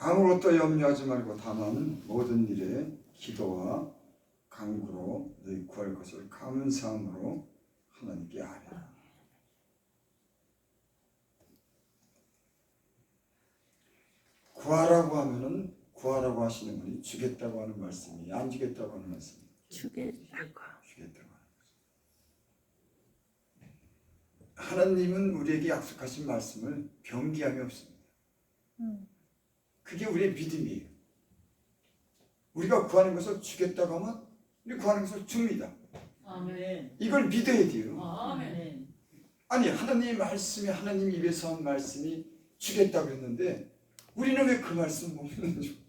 아무것도 염려하지 말고 다만 모든 일에 기도와 간구로 너희 구할 것을 감사함으로 하나님께 아뢰라. 구하라고 하면은 구하라고 하시는 분이 주겠다고 하는 말씀이 안 주겠다고 하는 말씀이 주겠다고. 주겠다고 하는 말씀. 하나님은 우리에게 약속하신 말씀을 변기함이 없습니다. 그게 우리의 믿음이에요. 우리가 구하는 것을 주겠다고 하면 우리 구하는 것을 줍니다. 아멘. 이걸 믿어야 돼요. 아멘. 아니 하나님의 말씀이 하나님 입에서 한 말씀이 주겠다고 했는데 우리는 왜 그 말씀 못 믿는지.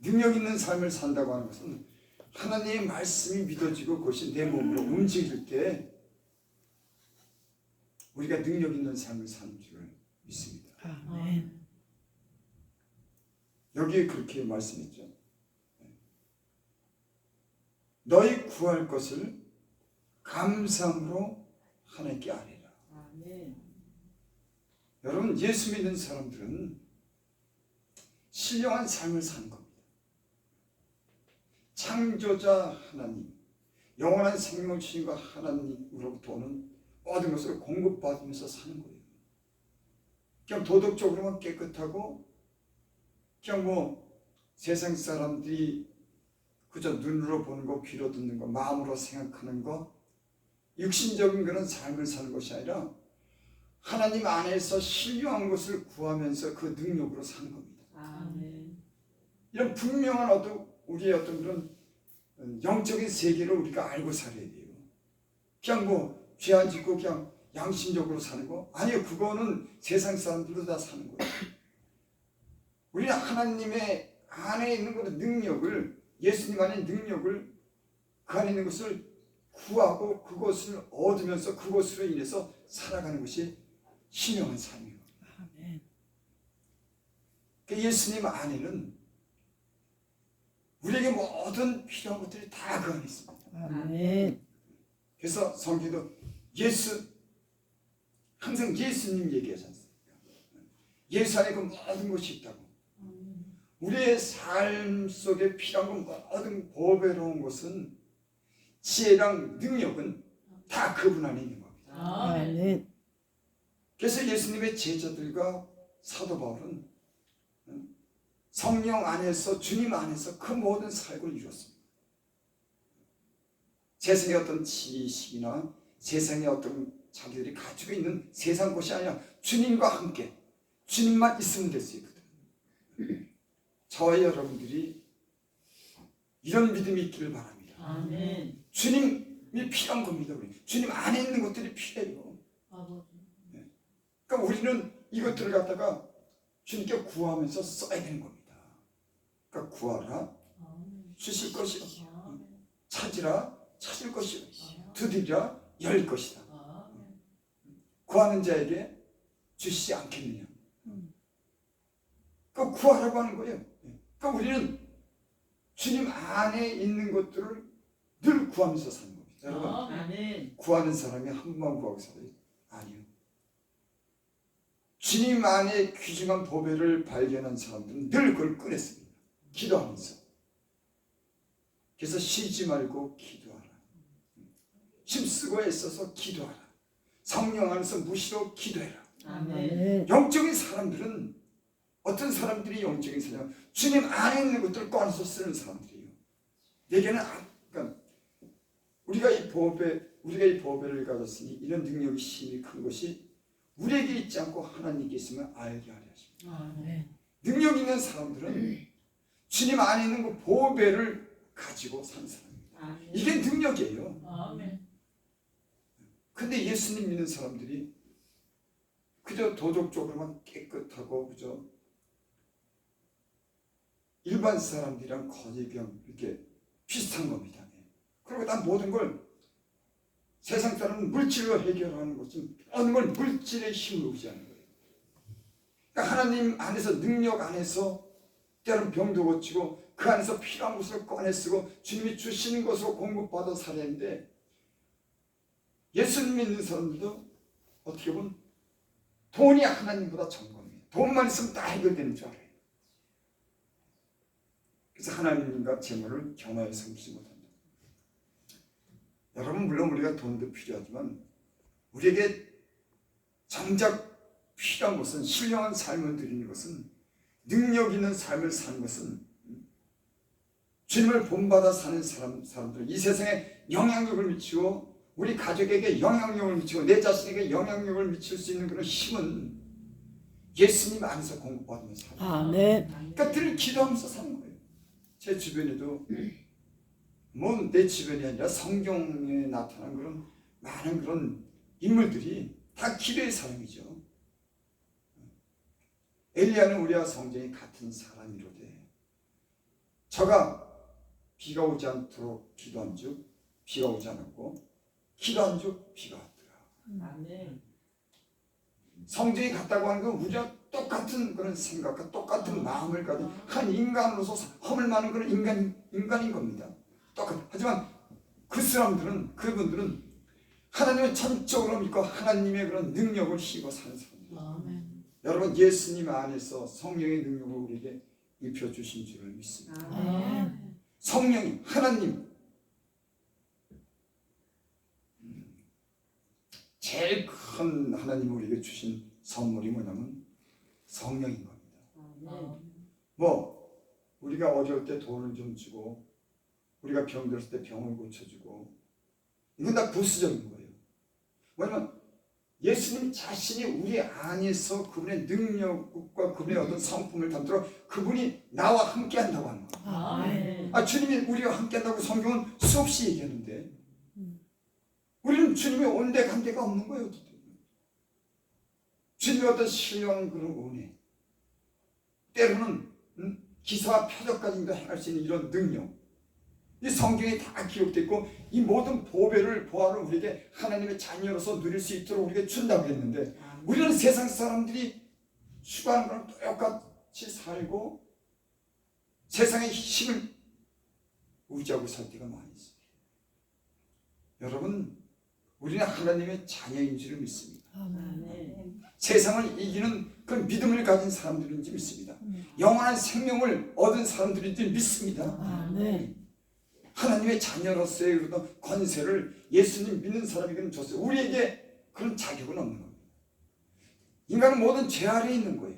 능력 있는 삶을 산다고 하는 것은 하나님의 말씀이 믿어지고 그것이 내 몸으로 움직일 때 우리가 능력 있는 삶을 사는 줄을 믿습니다. 아멘. 여기에 그렇게 말씀했죠. 너희 구할 것을 감사함으로 하나님께 아뢰라. 아멘. 여러분 예수 믿는 사람들은 신령한 삶을 사는 겁니다. 창조자 하나님, 영원한 생명 주신과 하나님으로부터 오는 모든 것을 공급받으면서 사는 거예요. 그냥 도덕적으로만 깨끗하고 그냥 뭐 세상 사람들이 그저 눈으로 보는 거, 귀로 듣는 거, 마음으로 생각하는 거, 육신적인 그런 삶을 사는 것이 아니라 하나님 안에서 신령한 것을 구하면서 그 능력으로 사는 겁니다. 아멘. 이런 분명한 우리의 어떤 그런 영적인 세계를 우리가 알고 살아야 돼요. 그냥 뭐 죄 안 짓고 그냥 양심적으로 사는 거? 아니요, 그거는 세상 사람들도 다 사는 거예요. 우리는 하나님의 안에 있는 그 능력을, 예수님 안에 능력을, 그 안에 있는 것을 구하고 그것을 얻으면서 그것으로 인해서 살아가는 것이 신령한 삶이에요. 아멘. 예수님 안에는 우리에게 모든 필요한 것들이 다 그 안에 있습니다. 아멘. 그래서 성경도 항상 예수님 얘기하지 않습니까? 예수 안에 그 모든 것이 있다고. 우리의 삶 속에 필요한 모든 보배로운 것은, 지혜랑 능력은 다 그분 안에 있는 겁니다. 아멘. 그래서 예수님의 제자들과 사도 바울은 성령 안에서, 주님 안에서 그 모든 사역을 이루었습니다. 세상의 어떤 지식이나 세상의 어떤 자기들이 가지고 있는 세상 것이 아니라 주님과 함께, 주님만 있으면 됐어요. 저와 여러분들이 이런 믿음이 있기를 바랍니다. 아멘. 주님이 필요한 겁니다. 우리 주님 안에 있는 것들이 필요해요. 아버지. 그러니까 우리는 이것들을 갖다가 주님께 구하면서 써야 되는 겁니다. 그러니까 구하라, 주실 것이라. 찾으라, 찾을 것이라. 두드리라, 열 것이다. 구하는 자에게 주시지 않겠느냐. 그 구하라고 하는 거예요. 그러니까 우리는 주님 안에 있는 것들을 늘 구하면서 사는 겁니다. 여러분, 아멘. 구하는 사람이 한 번만 구하고 살아요? 아니요. 주님 안에 귀중한 보배를 발견한 사람들은 늘 그걸 꺼냈습니다. 기도하면서. 그래서 쉬지 말고 기도하라. 힘쓰고 애써서 기도하라. 성령 안에서 무시로 기도해라. 아멘. 영적인 사람들은, 어떤 사람들이 영적인 사람, 주님 안에 있는 것들을 꺼내서 쓰는 사람들이에요. 내게는 그러니까 우리가 이 보배를 가졌으니 이런 능력이 힘이 큰 것이 우리에게 있지 않고 하나님께 있으면 알게 하려 하십니다. 아멘. 능력 있는 사람들은 주님 안에 있는 그 보배를 가지고 사는 사람입니다. 아멘. 이게 능력이에요. 아멘. 근데 예수님 믿는 사람들이 그저 도덕적으로만 깨끗하고 그저 일반 사람들이랑 거의 그냥 이렇게 비슷한 겁니다. 그리고 난 모든 걸, 세상 사람은 물질로 해결하는 것은 어느 걸 물질의 힘으로 의지하는 거예요. 그러니까 하나님 안에서, 능력 안에서 때로는 병도 고치고 그 안에서 필요한 것을 꺼내 쓰고 주님이 주시는 것으로 공급받아 살아야 하는데, 예수님 믿는 사람들도 어떻게 보면 돈이 하나님보다 점검이에요. 돈만 있으면 다 해결되는 줄 알아요. 그래서 하나님과 재물을 겸하여 섬기지 못합니다. 여러분, 물론 우리가 돈도 필요하지만 우리에게 정작 필요한 것은, 신령한 삶을 드리는 것은, 능력 있는 삶을 사는 것은, 주님을 본받아 사는 사람들, 이 세상에 영향력을 미치고 우리 가족에게 영향력을 미치고 내 자신에게 영향력을 미칠 수 있는 그런 힘은 예수님 안에서 공급받으면 살아요. 아멘. 그러니까 늘 기도하면서 사는 거예요. 제 주변에도 뭐 내 주변이 아니라 성경에 나타난 그런 많은 그런 인물들이 다 기도의 사람이죠. 엘리야는 우리와 성전이 같은 사람이로되 저가 비가 오지 않도록 기도한즉 비가 오지 않았고 기도한즉 비가 왔더라. 아멘. 성전이 같다고 하는 건 우리와 똑같은 그런 생각과 똑같은 마음을 가진 한 인간으로서 허물 많은 그런 인간인 겁니다. 하지만 그 사람들은, 그분들은 하나님을 전적으로 믿고 하나님의 그런 능력을 힘입어 사는 사람들. 아멘. 여러분, 예수님 안에서 성령의 능력을 우리에게 입혀주신 줄을 믿습니다. 아멘. 성령이, 하나님, 제일 큰 하나님이 우리에게 주신 선물이 뭐냐면 성령인 겁니다. 아멘. 뭐 우리가 어려울 때 돈을 좀 주고 우리가 병들었을 때 병을 고쳐주고 이건 다 부수적인 거예요. 왜냐면 예수님 자신이 우리 안에서 그분의 능력과 그분의 어떤 성품을 담도록 그분이 나와 함께 한다고 하는 거예요. 아멘. 주님이 우리와 함께 한다고 성경은 수없이 얘기하는데 우리는 주님이 온데간데가 없는 거예요. 주님의 어떤 신령한 그런 은혜, 때로는 기사와 표적까지도 행할 수 있는 이런 능력, 이 성경에 다 기록되어 있고 이 모든 보배를 보화를 우리에게 하나님의 자녀로서 누릴 수 있도록 우리에게 준다고 했는데 우리는 세상 사람들이 추구하는 거랑 똑같이 살고 세상의 힘을 의지하고 살 때가 많이 있어요. 여러분, 우리는 하나님의 자녀인 줄을 믿습니다. 아멘. 세상을 이기는 그 믿음을 가진 사람들인지 믿습니다. 영원한 생명을 얻은 사람들인지 믿습니다. 아멘. 하나님의 자녀로서의 그런 권세를 예수님 믿는 사람에게는 줬어요. 우리에게 그런 자격은 없는 겁니다. 인간은 모든 죄 아래에 있는 거예요.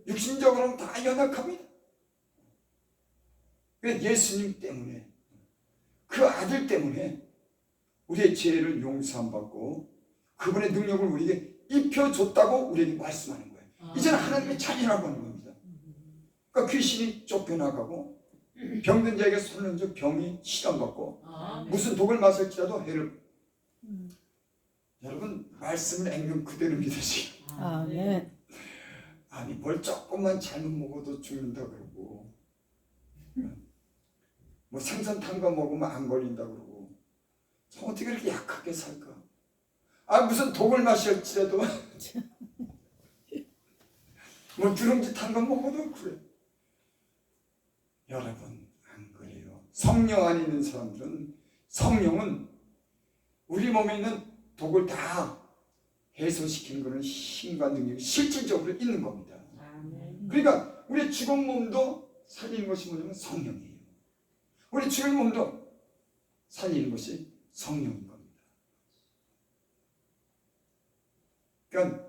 육신적으로는 다 연약합니다. 예수님 때문에, 그 아들 때문에 우리의 죄를 용서함받고 그분의 능력을 우리에게 입혀줬다고 우리에게 말씀하는 거예요. 이제는 하나님의 자녀라고 하는 겁니다. 그러니까 귀신이 쫓겨나가고 병든 자에게 손을 얹어 병이 치료받고 무슨 독을 마실지라도 해를. 여러분, 말씀을 액면 그대로 믿으시오. 아멘. 아니 뭘 조금만 잘못 먹어도 죽는다 그러고 뭐 생선 탄 거 먹으면 안 걸린다 그러고 어떻게 그렇게 약하게 살까? 무슨 독을 마실지라도 뭐 주름지 탄 거 먹어도 그래. 여러분, 안 그래요. 성령 안에 있는 사람들은, 성령은 우리 몸에 있는 독을 다 해소시키는 그런 힘과 능력이 실질적으로 있는 겁니다. 아멘. 그러니까 우리 죽은 몸도 살리는 것이 뭐냐면 성령이에요. 우리 죽은 몸도 살리는 것이 성령인 겁니다. 그러니까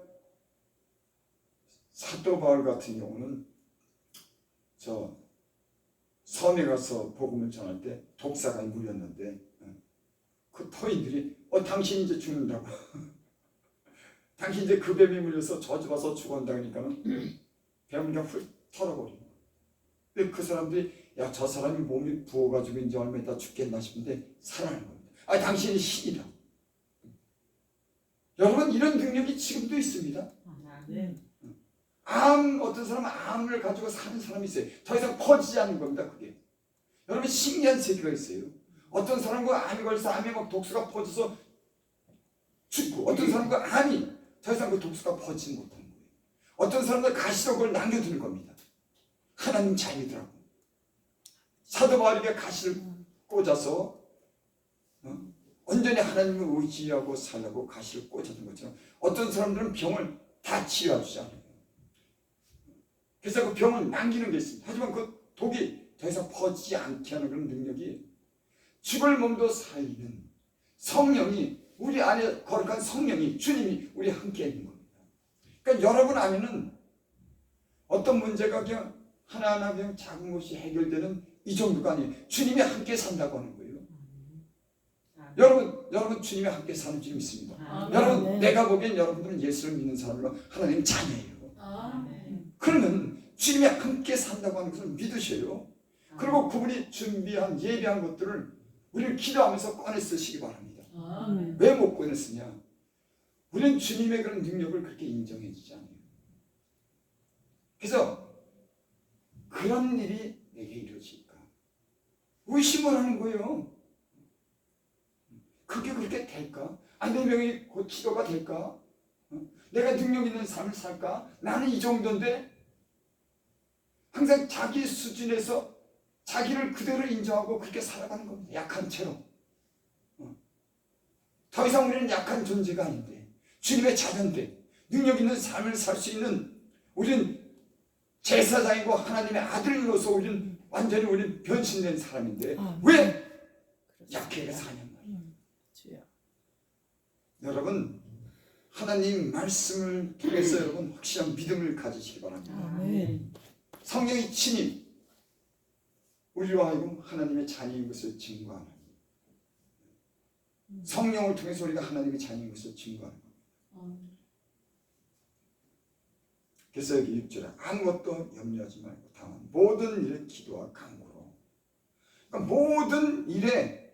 사도 바울 같은 경우는 저 섬에 가서 복음을 전할 때 독사가 물렸는데 그 터인들이 당신 이제 죽는다고 당신 이제 그 뱀이 물려서 저주받아서 죽었다 그러니까는 뱀을 그냥 훌 털어버리고 근데 그 사람들이 야, 저 사람이 몸이 부어가지고 이제 얼마 있다 죽겠나 싶은데 살아나는 겁니다. 당신이 신이다. 여러분, 이런 능력이 지금도 있습니다. 아멘. 어떤 사람은 암을 가지고 사는 사람이 있어요. 더 이상 퍼지지 않는 겁니다. 그게 여러분, 신기한 세계가 있어요. 어떤 사람은 암이 걸려서 암에 막 독소가 퍼져서 죽고 어떤 사람은 암이 더 이상 그 독소가 퍼지지 못하는 거예요. 어떤 사람은 가시로 그걸 남겨두는 겁니다. 하나님 자녀들하고 사도 바울에게 가시를 꽂아서 온전히 하나님을 의지하고 살라고 가시를 꽂아둔 것처럼 어떤 사람들은 병을 다 치료해 주지 않아요. 그래서 그 병을 남기는 게 있습니다. 하지만 그 독이 더 이상 퍼지지 않게 하는 그런 능력이 죽을 몸도 살리는 성령이 우리 안에 거룩한 성령이 주님이 우리 함께 있는 겁니다. 그러니까 여러분 안에는 어떤 문제가 그냥 하나하나 그냥 작은 것이 해결되는 이 정도가 아니에요. 주님이 함께 산다고 하는 거예요. 여러분 주님이 함께 사는 줄 믿습니다. 여러분 아멘. 내가 보기엔 여러분들은 예수를 믿는 사람으로 하나님 자녀예요. 아멘. 그러면 주님이 함께 산다고 하는 것을 믿으셔요. 그리고 그분이 준비한 예비한 것들을 우리는 기도하면서 꺼내 쓰시기 바랍니다. 아멘. 왜 못 꺼내 쓰냐? 우리는 주님의 그런 능력을 그렇게 인정해 주지 않아요. 그래서 그런 일이 내게 이루어질까? 의심을 하는 거예요. 그게 그렇게 될까? 내 병이 곧 치료가 될까? 내가 능력 있는 삶을 살까? 나는 이 정도인데 항상 자기 수준에서 자기를 그대로 인정하고 그렇게 살아가는 겁니다. 약한 채로. 더 이상 우리는 약한 존재가 아닌데 주님의 자녀인데 능력 있는 삶을 살 수 있는 우리는 제사장이고 하나님의 아들로서 우리는 완전히 우리는 변신된 사람인데 왜 약하게 사냐 말이에요. 주여. 여러분 하나님 말씀을 통해서 여러분 확실한 믿음을 가지시기 바랍니다. 아멘. 성령이 친히 우리로 하여금 하나님의 자녀인 것을 증거하는 성령을 통해서 우리가 하나님의 자녀인 것을 증거하는 겁니다. 그래서 여기 6절에 아무것도 염려하지 말고 다만 모든 일에 기도와 간구로 그러니까 모든 일에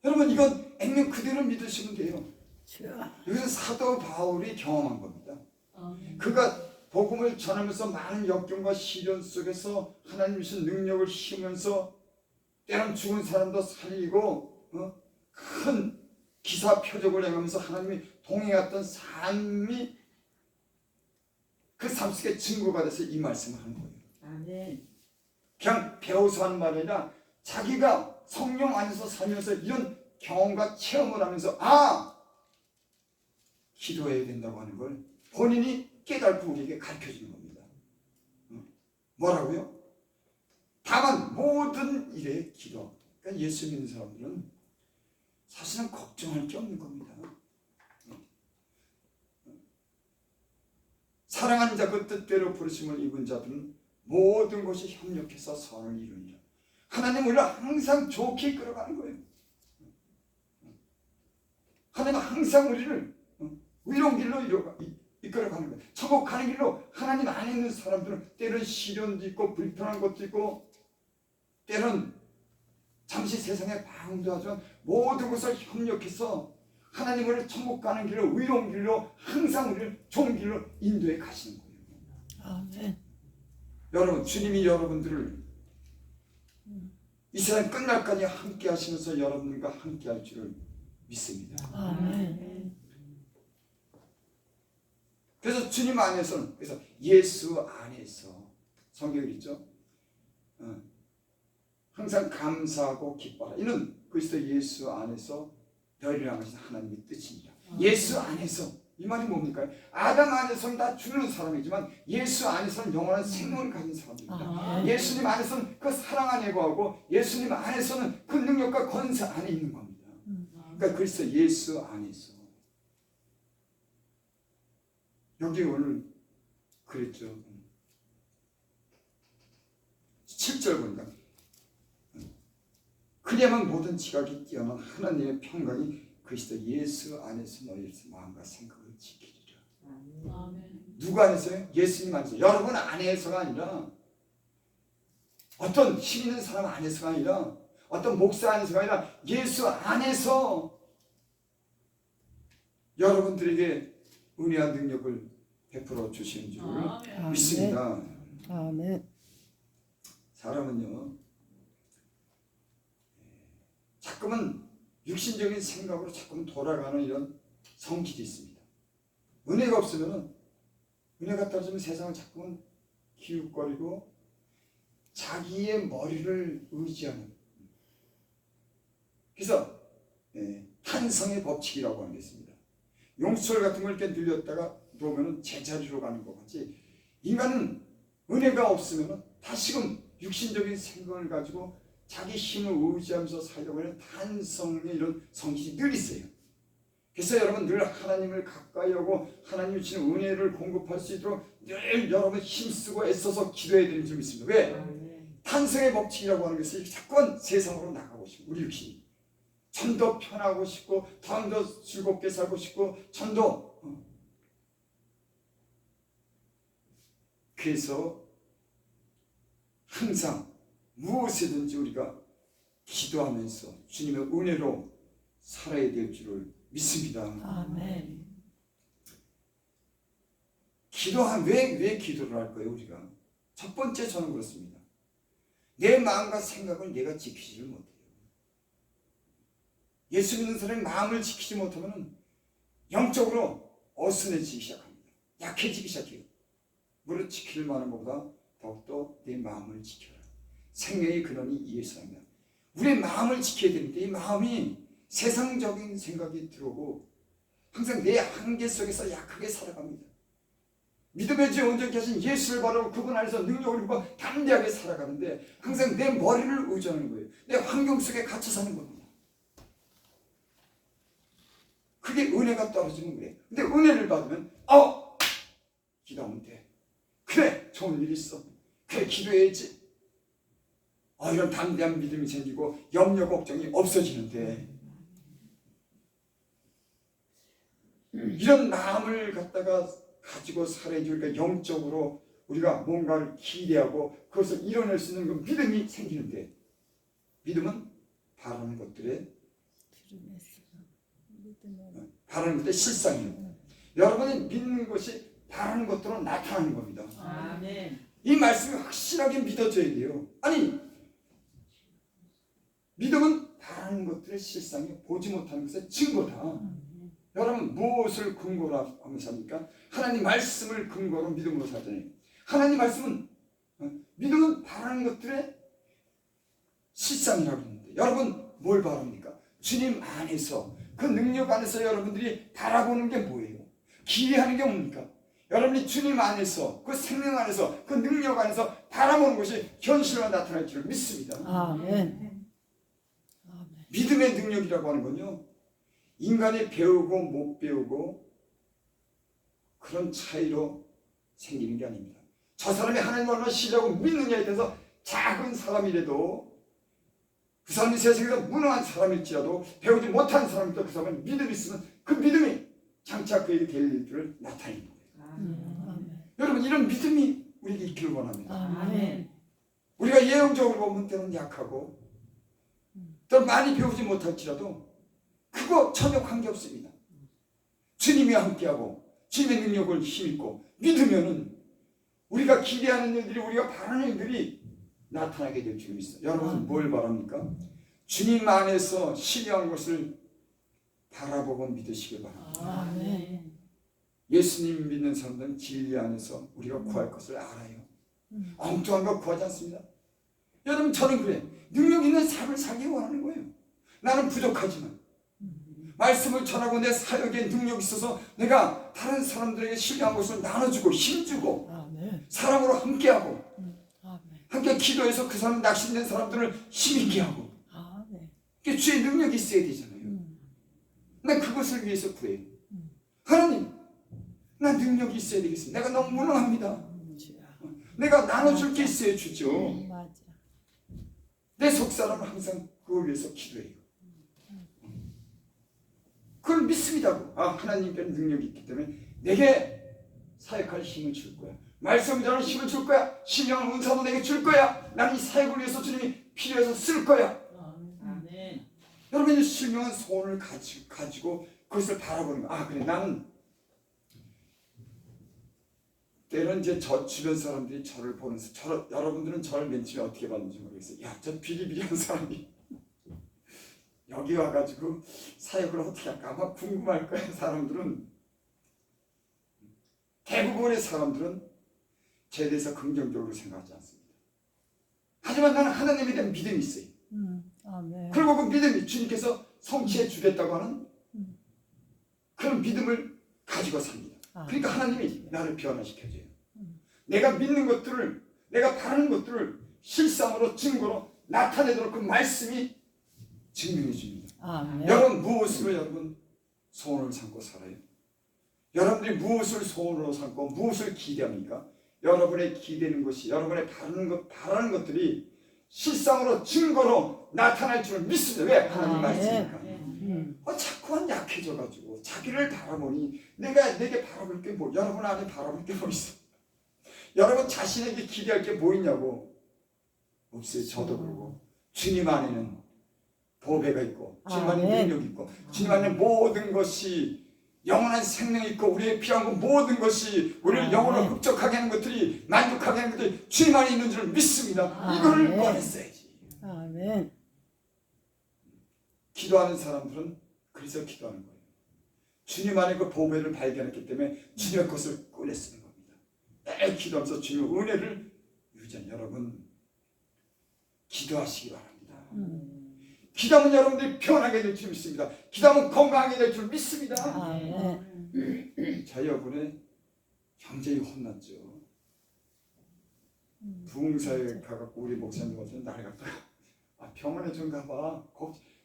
여러분 이건 액면 그대로 믿으시면 돼요. 주여. 여기서 사도 바울이 경험한 겁니다. 아멘. 그가 복음을 전하면서 많은 역경과 시련 속에서 하나님 주신 능력을 힘으면서 때론 죽은 사람도 살리고 큰 기사 표적을 행하면서 하나님이 동행했던 삶이 그 삶 속에 증거가 돼서 이 말씀을 하는 거예요. 아멘. 그냥 배워서 하는 말이 아니라 자기가 성령 안에서 살면서 이런 경험과 체험을 하면서 기도해야 된다고 하는 걸 본인이 깨닫고 우리에게 가르쳐주는 겁니다. 뭐라고요? 다만 모든 일에 기도. 그러니까 예수 믿는 사람들은 사실은 걱정할 게 없는 겁니다. 사랑하는 자 그 뜻대로 부르심을 입은 자들은 모든 것이 협력해서 선을 이루니라. 하나님 우리를 항상 좋게 이끌어가는 거예요. 하나님은 항상 우리를 의로운 길로 이끌어가는 거예요. 천국 가는 길로 하나님 안에 있는 사람들은 때론 시련도 있고 불편한 것도 있고 때론 잠시 세상에 방황도 하지만 모든 것을 협력해서 하나님을 천국 가는 길로 의로운 길로 항상 우리를 좋은 길로 인도해 가시는 거예요. 아멘. 여러분 주님이 여러분들을 이 세상 끝날까지 함께 하시면서 여러분과 함께 할 줄을 믿습니다. 아멘. 그래서 주님 안에서는 그래서 예수 안에서 성경에 있죠. 항상 감사하고 기뻐하라. 이는 그리스도 예수 안에서 너희를 향하신 하나님의 뜻입니다. 예수 안에서 이 말이 뭡니까? 아담 안에서는 다 죽는 사람이지만 예수 안에서는 영원한 생명을 가진 사람입니다. 예수님 안에서는 그 사랑 안에 거하고 예수님 안에서는 그 능력과 권세 안에 있는 겁니다. 그러니까 그리스도 예수 안에서 여기 오늘 그랬죠. 7절 보니까 그리하면 모든 지각이 뛰어난 하나님의 평강이 그리스도 예수 안에서 너희의 마음과 생각을 지키리라. 아멘. 누구 안에서요? 예수님 안에서. 여러분 안에서가 아니라 어떤 힘 있는 사람 안에서가 아니라 어떤 목사 안에서가 아니라 예수 안에서 여러분들에게 은혜와 능력을 베풀어 주시는 줄 아멘. 믿습니다. 아멘. 사람은요 자꾸만 육신적인 생각으로 자꾸만 돌아가는 이런 성질이 있습니다. 은혜가 없으면 은혜가 떨어지면 세상을 자꾸만 기웃거리고 자기의 머리를 의지하는 그래서 탄성의 법칙이라고 하는 게 있습니다. 용수철 같은 걸 이렇게 늘렸다가 놓으면 제자리로 가는 것 같이 인간은 은혜가 없으면 다시금 육신적인 생각을 가지고 자기 힘을 의지하면서 살려고 하는 탄성의 이런 성질이 늘 있어요. 그래서 여러분 늘 하나님을 가까이 하고 하나님이 주시는 은혜를 공급할 수 있도록 늘 여러분 힘쓰고 애써서 기도해야 되는 점이 있습니다. 왜? 탄성의 법칙이라고 하는 것이 자꾸만 세상으로 나가고 싶고 우리 육신이 좀 더 편하고 싶고 좀 더 즐겁게 살고 싶고 좀 더 그래서 항상 무엇이든지 우리가 기도하면서 주님의 은혜로 살아야 될 줄을 믿습니다. 아멘. 왜 기도를 할 거예요 우리가? 첫 번째 저는 그렇습니다. 내 마음과 생각을 내가 지키지를 못해요. 예수 믿는 사람이 마음을 지키지 못하면 영적으로 어수선해지기 시작합니다. 약해지기 시작해요. 무릇 지킬 만한 것보다 더욱더 내 마음을 지켜라. 생명의 근원이 예수입니다. 우리의 마음을 지켜야 되는데 이 마음이 세상적인 생각이 들어오고 항상 내 한계 속에서 약하게 살아갑니다. 믿음의 주 온전케 하신 예수를 바라고 그분 안에서 능력을 입고 담대하게 살아가는데 항상 내 머리를 의존하는 거예요. 내 환경 속에 갇혀 사는 겁니다. 그게 은혜가 떨어지면 그래. 근데 은혜를 받으면 기도하면 돼. 그래 좋은 일 있어. 그래 기도해야지. 이런 담대한 믿음이 생기고 염려 걱정이 없어지는데 이런 마음을 갖다가 가지고 살아야지. 우리가 영적으로 우리가 뭔가를 기대하고 그것을 이뤄낼 수 있는 그 믿음이 생기는데 믿음은 바라는 것들의 바라는 것들의 실상이에요. 여러분이 믿는 것이 바라는 것들로 나타나는 겁니다. 아멘. 이 말씀이 확실하게 믿어져야 돼요. 아니 믿음은 바라는 것들의 실상이 보지 못하는 것의 증거다. 여러분 무엇을 근거로 하면서 합니까? 하나님 말씀을 근거로 믿음으로 살잖아요. 하나님 말씀은 믿음은 바라는 것들의 실상이라고 하는데 여러분 뭘 바랍니까? 주님 안에서 그 능력 안에서 여러분들이 바라보는 게 뭐예요? 기대하는 게 뭡니까? 여러분이 주님 안에서 그 생명 안에서 그 능력 안에서 바라보는 것이 현실로 나타날 줄 믿습니다. 아멘. 믿음의 능력이라고 하는 건요 인간이 배우고 못 배우고 그런 차이로 생기는 게 아닙니다. 저 사람이 하나님을 얼마나 신뢰하고 믿느냐에 대해서 작은 사람이라도 그 사람이 세상에서 무능한 사람일지라도 배우지 못한 사람일지라도 그 사람은 믿음이 있으면 그 믿음이 장차 그에게 될 일들을 나타내는 거예요. 아멘. 여러분 이런 믿음이 우리에게 있기를 원합니다. 아멘. 우리가 예형적으로 보면 때로는 약하고 또 많이 배우지 못할지라도 그거 전혀 관계없습니다. 주님이 함께하고 주님의 능력을 힘입고 믿으면은 우리가 기대하는 일들이 우리가 바라는 일들이 나타나게 될 줄 믿습니다. 여러분 뭘 바랍니까? 주님 안에서 신뢰한 것을 바라보고 믿으시길 바랍니다. 아멘. 예수님 믿는 사람들은 진리 안에서 우리가 구할 것을 알아요. 엉뚱한 거 구하지 않습니다. 여러분 저는 그래. 능력 있는 삶을 살기 원하는 거예요. 나는 부족하지만 말씀을 전하고 내 사역에 능력이 있어서 내가 다른 사람들에게 신뢰한 것을 나눠주고 힘주고 아멘. 사람으로 함께하고 아멘. 함께 기도해서 그 사람 낙심된 사람들을 힘있게 하고 아멘. 그게 주의 능력이 있어야 되잖아요. 난 그것을 위해서 구해요. 하나님 나 능력이 있어야 되겠습니다. 내가 너무 무능합니다. 내가 나눠줄 게 있어야 주죠. 맞아. 내 속사람은 항상 그걸 위해서 기도해요. 그걸 믿습니다. 하나님께는 능력이 있기 때문에 내게 사역할 힘을 줄 거야. 말씀 전하는 힘을 줄 거야. 신령한 은사도 내게 줄 거야. 나는 이 사역을 위해서 주님이 필요해서 쓸 거야. 아멘. 여러분이 신령한 소원을 가지고 그것을 바라보는 거야. 그래 나는 때로는 이제 저 주변 사람들이 저를 보면서 여러분들은 저를 맨 처음에 어떻게 봤는지 모르겠어요. 야, 저 비리비리한 사람이 여기 와가지고 사역을 어떻게 할까 아마 궁금할 거예요. 사람들은 대부분의 사람들은 저에 대해서 긍정적으로 생각하지 않습니다. 하지만 나는 하나님에 대한 믿음이 있어요. 아멘. 그리고 그 믿음이 주님께서 성취해 주겠다고 하는 그런 믿음을 가지고 삽니다. 아, 그러니까 하나님이 나를 변화시켜줘요. 내가 믿는 것들을, 내가 바라는 것들을 실상으로 증거로 나타내도록 그 말씀이 증명해 줍니다. 아멘. 여러분 무엇으로 여러분 소원을 삼고 살아요? 여러분들이 무엇을 소원으로 삼고 무엇을 기대합니까? 여러분의 기대는 것이, 여러분의 바라는 것들이 실상으로 증거로 나타날 줄 믿습니다. 왜? 하나님 말씀이니까. 자꾸만 약해져가지고 자기를 바라보니 내게 바라볼 게 뭐, 여러분 안에 바라볼 게 뭐 있어? 여러분 자신에게 기대할 게 뭐 있냐고? 없어요. 저도 그러고 주님 안에는 보배가 있고 주님 안에 아멘. 능력이 있고 주님 안에 모든 것이 영원한 생명이 있고 우리의 필요한 것 모든 것이 우리를 아멘. 영원으로 흡족하게 하는 것들이 만족하게 하는 것들이 주님 안에 있는 줄 믿습니다. 아멘. 이거를 꺼냈어야지. 아멘. 기도하는 사람들은 그래서 기도하는 거예요. 주님 안에 그 보배를 발견했기 때문에 주님의 것을 꺼내 쓰는 겁니다. 매일 기도하면서 주님의 은혜를 유지한 여러분 기도하시기 바랍니다. 기도하면 여러분들이 편하게 될 줄 믿습니다. 기도하면 건강하게 될 줄 믿습니다. 아멘. 저희 여분의 경제에 혼났죠. 부흥사에 가갖고 우리 목사님 와서 날 갖다가 병원에 좀 가봐.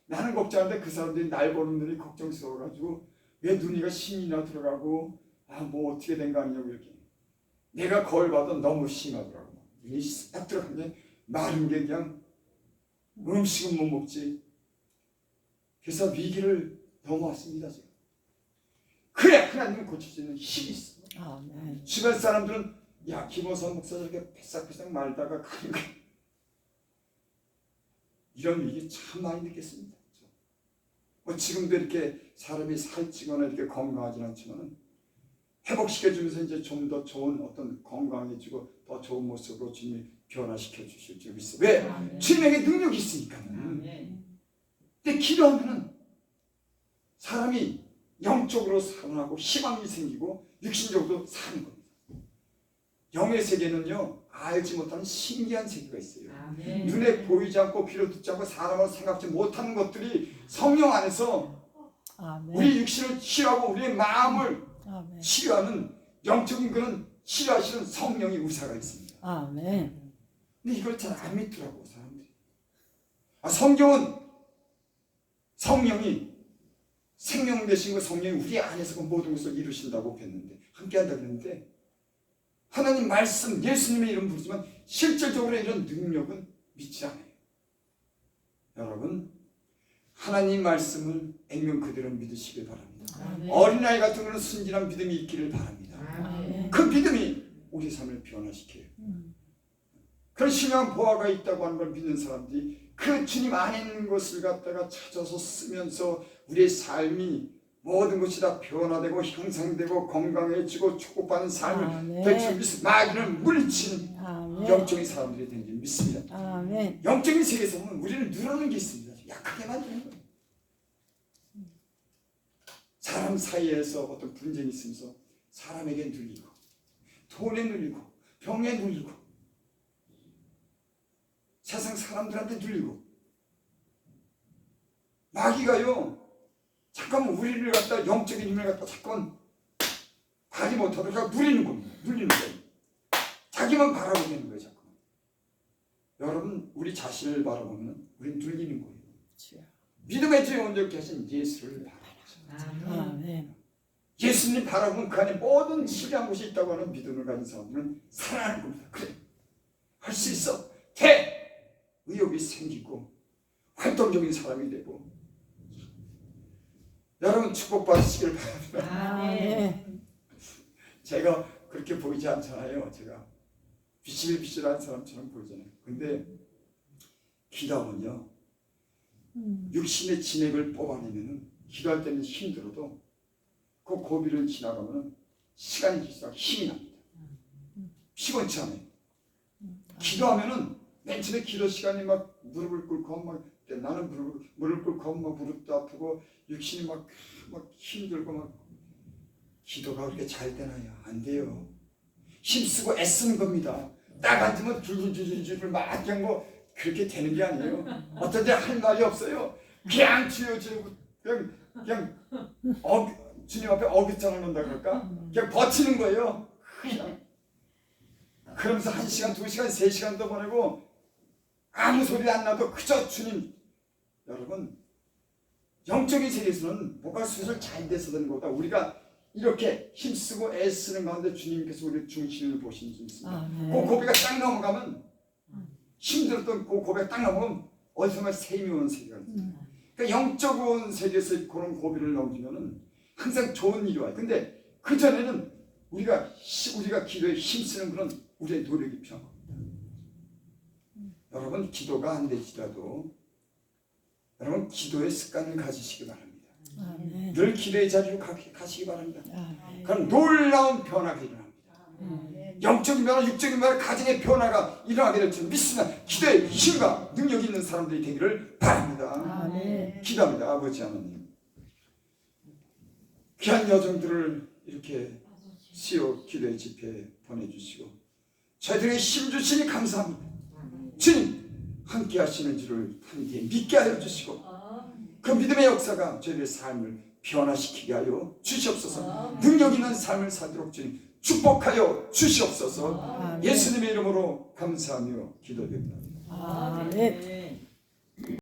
나는 걱정하는데 그 사람들이 날 보는 눈이 걱정스러워가지고 왜 눈이가 신이나 들어가고 뭐 어떻게 된 거 아니냐고 이렇게. 내가 거울 봐도 너무 심하더라고. 눈이 딱 들어가면 마른 게 그냥 음식은 못 먹지. 그래서 위기를 넘어왔습니다. 제가. 그래 하나님은 고칠 수 있는 힘이 있어. 아멘. 주변 사람들은 야 김호선 목사 저렇게 패싹패싹 말다가 가는 거 이런 위기 참 많이 느꼈습니다. 뭐 지금도 이렇게 사람이 살찌거나 이렇게 건강하진 않지만 회복시켜주면서 이제 좀 더 좋은 어떤 건강해지고 더 좋은 모습으로 주님이 변화시켜 주실 줄 믿어. 왜? 아멘. 주님에게 능력이 있으니까요. 아멘. 근데 기도하면은 사람이 영적으로 살아나고 희망이 생기고 육신적으로 사는 겁니다. 영의 세계는요 알지 못하는 신기한 세계가 있어요. 아멘. 눈에 보이지 않고 귀로 듣지 않고 사람으로 생각지 못하는 것들이 성령 안에서 아멘. 우리 육신을 치유하고 우리의 마음을 아멘. 치유하는 영적인 그런 치유하시는 성령의 의사가 있습니다. 아멘. 근데 이걸 잘 안 믿더라고 사람들이. 성경은 성령이 생명 되신 그 성령이 우리 안에서 그 모든 것을 이루신다고 했는데 함께한다고 했는데 하나님 말씀 예수님의 이름 부르지만 실질적으로 이런 능력은 믿지 않아요. 여러분 하나님 말씀을 액면 그대로 믿으시길 바랍니다. 아멘. 어린아이 같은 그런 순진한 믿음이 있기를 바랍니다. 아멘. 그 믿음이 우리 삶을 변화시켜요. 그런 신앙 보화가 있다고 하는 걸 믿는 사람들이 그 주님 안에 있는 것을 갖다가 찾아서 쓰면서 우리의 삶이 모든 것이 다 변화되고 형상되고 건강해지고 축복받는 삶을 아멘. 될 줄 믿습니다. 마귀를 물리치는 아멘. 영적인 사람들이 된 줄 믿습니다. 아멘. 영적인 세계에서 보면 우리를 누르는 게 있습니다. 약하게 만드는 거예요. 사람 사이에서 어떤 분쟁이 있으면서 사람에게 눌리고 돈에 눌리고 병에 눌리고 세상 사람들한테 눌리고 마귀가요 잠깐만 우리를 갖다 영적인 힘을 갖다 잠깐만 발이 못하도록 누리는 겁니다. 눌리는 거예요. 자기만 바라보게 되는 거예요. 잠깐만. 여러분 우리 자신을 바라보면 우리는 눌리는 거예요. 주여. 믿음의 주에 온전케 하신 예수를 바라보죠. 아멘. 예수님 바라보면 그 안에 모든 신비한 것이 있다고 하는 믿음을 가진 사람들은 살아나는 겁니다. 그래 할 수 있어. 의욕이 생기고 활동적인 사람이 되고 여러분 축복받으시길 바랍니다. 아멘. 제가 그렇게 보이지 않잖아요. 제가 비실비실한 사람처럼 보이잖아요. 근데 기도하면요 육신의 진액을 뽑아내면 기도할 때는 힘들어도 그 고비를 지나가면 시간이 지날수록 힘이 납니다. 피곤치 않아요. 기도하면은 맨 처음에 기도 시간이 막 무릎을 꿇고 막 나는 무릎을 꿇고 막 무릎도 아프고 육신이 막 힘들고 막 기도가 그렇게 잘 되나요? 안 돼요. 힘쓰고 애쓰는 겁니다. 딱 앉으면 줄줄줄줄 막 그냥 뭐 그렇게 되는 게 아니에요. 어떤 데 할 말이 없어요. 그냥 주여 주여 그냥 주님 앞에 어깃장을 놓는다 그럴까? 그냥 버티는 거예요. 그냥. 그러면서 1시간, 2시간, 3시간도 보내고 아무 소리 안 나도 그저 주님. 여러분, 영적인 세계에서는 뭐가 수술 잘 돼서 되는 것보다 우리가 이렇게 힘쓰고 애쓰는 가운데 주님께서 우리 중심을 보시는 줄 있습니다. 아멘. 그 고비가 딱 넘어가면 힘들었던 그 고비가 딱 넘어가면 어디선가 샘이 오는 세계가 있어요. 그러니까 영적인 세계에서 그런 고비를 넘기면은 항상 좋은 일이 와요. 근데 그 전에는 우리가 기도에 힘쓰는 그런 우리의 노력이 필요한 겁니다. 여러분, 기도가 안 되시더라도 여러분 기도의 습관을 가지시기 바랍니다. 아멘. 늘 기도의 자리로 가시기 바랍니다. 아멘. 그럼 놀라운 변화가 일어납니다. 영적인 변화, 육적인 변화, 가정의 변화가 일어나게 될 줄 믿습니다. 기도의 힘과 능력이 있는 사람들이 되기를 바랍니다. 아멘. 기도합니다. 아버지 하나님, 귀한 여정들을 이렇게 수요 기도의 집회에 보내주시고 저희들에게 힘 주시니 감사합니다. 주님 함께 하시는 줄을 함께 믿게 하여 주시고 그 믿음의 역사가 저희들의 삶을 변화시키게 하여 주시옵소서. 능력 있는 삶을 살도록 주님 축복하여 주시옵소서. 아멘. 예수님의 이름으로 감사하며 기도드립니다. 아멘. 아멘.